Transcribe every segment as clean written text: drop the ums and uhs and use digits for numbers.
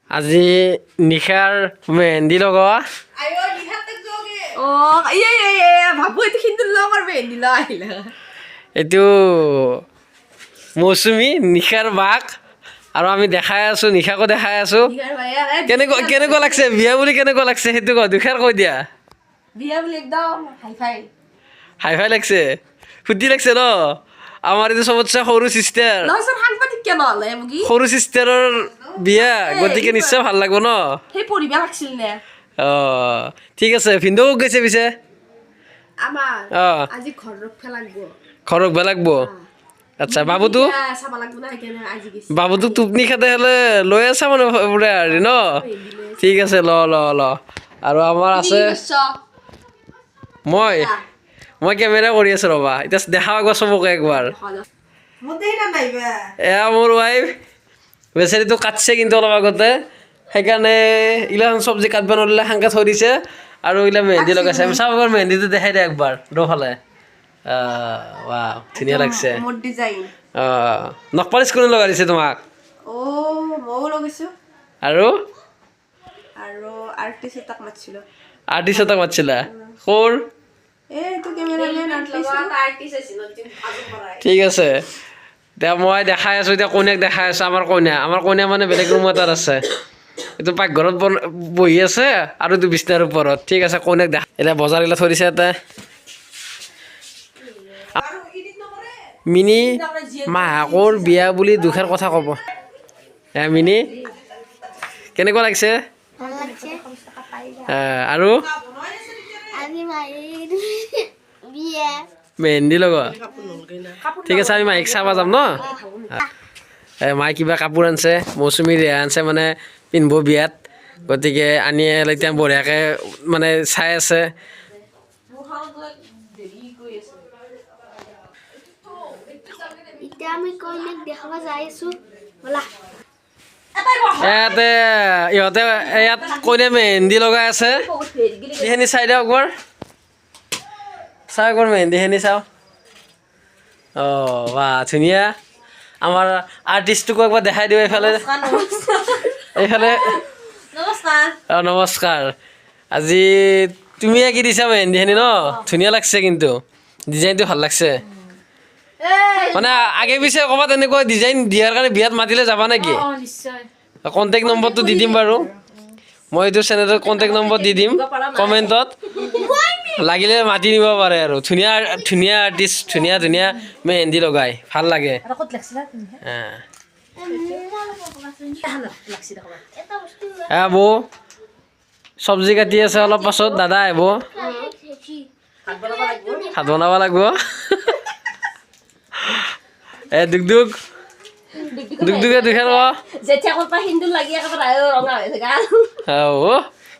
আজি নিশাৰ মেহেন্দি লগোৱা এইটো মৌচুমী নিশাৰ বাক আৰু আমি দেখাই আছো নিশাকো দেখাই আছো কেনেকুৱা কেনেকুৱা লাগছে বিয়া বুলি কেনেকুৱা লাগছে সেইটো ক দুখাৰ কৈ দিয়া হাই ফাই লাগছে ফুটি লাগছে ন আমাৰ এইটো চবতছে সৰু চিষ্টাৰ সৰু চিষ্টাৰৰ বিয়া গতিকে নিশ্চয় ভাল লাগিব ন অঁ ঠিক আছে ভিনদেউ গৈছে পিছে ঘৰত ৰখবা লাগব আচ্ছা বাবুটোক টোপনি খাতে হ'লে লৈ আছা মানে বোলে হেৰি ন ঠিক আছে ল ল ল আৰু আমাৰ আছে মই কেমেৰা কৰি আছো ৰ'বা এতিয়া দেখা আগৰ চবকে একবাৰ এয়া মোৰ ৱাইফ বেচাৰীটো কাটছে কিন্তু অলপ আগতে সেইকাৰণে এইগিলাখন চব্জি কাটব নোৱাৰিলে সাংকে থৈ দিছে আৰু এইগিলা মেহেন্দি লগাইছে আমি চাব একবাৰ মেহেন্দিটো দেখাই দে একবাৰ দুফালে ৱাও ধুনীয়া লাগছে নখ পালিচ কোনে লগাই দিছে তোমাক আৰু আৰ্টিষ্ট এটাক মাতিছিলা ক'ৰ ঠিক আছে এতিয়া মই দেখাই আছোঁ এতিয়া কইনাক দেখাই আছোঁ আমাৰ কইনা মানে বেলেগ ৰুম এটাত আছে এইটো পাকঘৰত বহি আছে আৰু এইটো বিচনাৰ ওপৰত ঠিক আছে কইনাক দেখা এতিয়া বজাৰগিলা থৈ দিছে ইয়াতে মিনি মাহাকৰ বিয়া বুলি দুখৰ কথা ক'ব মিনি কেনেকুৱা লাগিছে আৰু মেহেন্দি লগা ঠিক আছে আমি মাইক চাব যাম ন মায়ে কিবা কাপোৰ আনিছে মৌচুমী ৰেহা আনিছে মানে পিন্ধিব বিয়াত গতিকে আনি এতিয়া বঢ়িয়াকৈ মানে চাই আছে ইয়াতে ইহঁতে ইয়াত কইনা মেহেন্দি লগাই আছে এইখিনি চাই দিয়ক একবাৰ চাওঁ একবাৰ মেহেন্দিখিনি চাওঁ অঁ বাহ ধুনীয়া আমাৰ আৰ্টিষ্টটোকো একবাৰ দেখাই দিওঁ এইফালে অঁ নমস্কাৰ আজি তুমি কি দিছা মেহেন্দিখিনি ন ধুনীয়া লাগছে কিন্তু ডিজাইনটো ভাল লাগছে মানে আগে পিছে ক'ৰবাত এনেকুৱা ডিজাইন দিয়াৰ কাৰণে বিয়াত মাতিলে যাবা নেকি কণ্টেক্ট নম্বৰটো দি দিম বাৰু মই এইটো চেনেলত কণ্টেক্ট নম্বৰ দি দিম কমেণ্টত লাগিলে মাতি নিব পাৰে আৰু ধুনীয়া ধুনীয়া আৰ্টিষ্ট ধুনীয়া ধুনীয়া মেহেন্দি লগাই ভাল লাগে বৌ চব্জি কাটি আছে অলপ পাছত দাদা আহিব ভাত বনাব লাগিব দুগদুগ দুখেৰ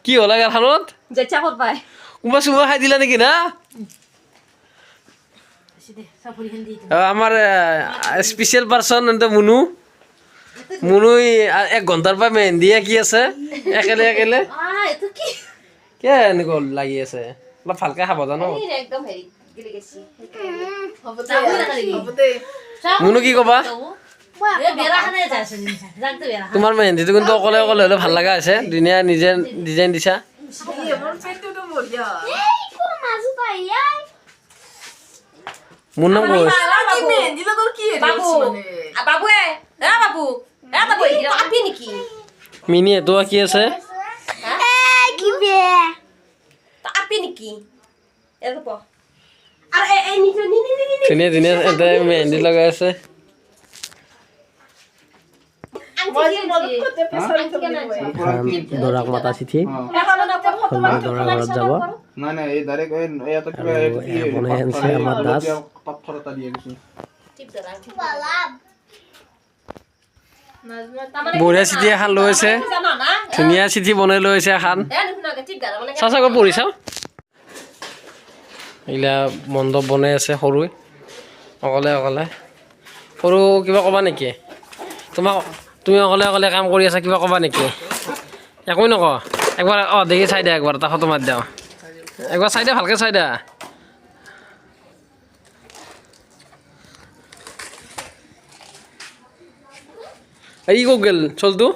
কি হ'ল গাখনত কোনোবা চুমা খাই দিলা নেকি না আমাৰ স্পেচিয়েল পাৰ্চন মুনু 1 ঘণ্টাৰ পৰা মেহেন্দি আঁকি আছে একেলে কিয় এনেকুৱা লাগি আছে অলপ ভালকে খাব জানো মুনু কি ক'বা তোমাৰ মেহেন্দিটো কিন্তু অকলে অকলে হ'লে ভাল লগা হৈছে ধুনীয়া নিজে ডিজাইন দিছা মোৰ নাম মিনি এইটো আঁকি আছে ধুনীয়া ধুনীয়া এটা মেহেন্দি লগাই আছে দৰাক মাতা চিঠি দৰা ঘৰত যাব বনাই আনিছে আমাৰ দাস বঢ়িয়া চিঠি এখন লৈ আছে ধুনীয়া চিঠি বনাই লৈ আছে এখন চাওক পঢ়ি চাওঁ এইগিলা মণ্ডপ বনাই আছে সৰুৱে অকলে অকলে সৰু কিবা ক'বা নেকি তুমি অকলে অকলে কাম কৰি আছা কিবা ক'বা নেকি একোৱে নকওঁ একবাৰ দেখি চাই দিয়া একবাৰ এটা ফটো মাৰি দিওঁ একবাৰ চাই দিয়া ভালকৈ চাই দিয়া এই ক'ত গ'ল চলটো